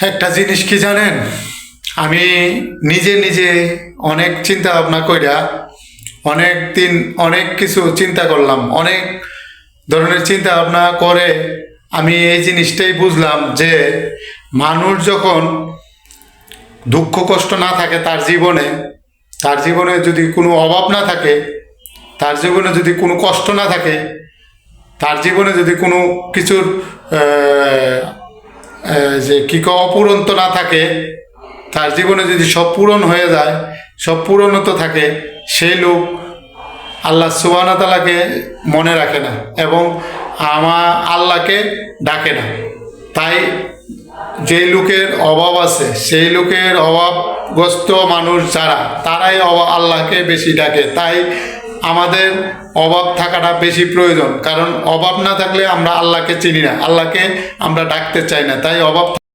একটা জিনিস কি জানেন, আমি নিজে নিজে অনেক চিন্তা ভাবনা কইরা অনেক দিন অনেক কিছু চিন্তা করলাম, অনেক ধরনের চিন্তা ভাবনা করে আমি এই জিনিসটাই বুঝলাম যে মানুষ যখন দুঃখ কষ্ট না থাকে তার জীবনে যদি কোনো অভাব না থাকে, তার জীবনে যদি কোনো কষ্ট না থাকে, তার জীবনে যদি কোনো কিছুর যে কি অপূরণত না থাকে, তার জীবনে যদি সব পূরণ হয়ে যায়, সব পূরণত থাকে, সেই লোক আল্লাহ সুবহানাহু ওয়া তাআলাকে মনে রাখে না এবং আল্লাহকে ডাকে না। তাই যে লোকের অভাব আছে, সেই লোকের অভাবগ্রস্ত মানুষ যারা, তারাই আল্লাহকে বেশি ডাকে। তাই আমাদের অভাব থাকাটা বেশি প্রয়োজন, কারণ অভাব না থাকলে আমরা আল্লাহকে চিনি না, আল্লাহকে আমরা ডাকতে চাই না। তাই অভাব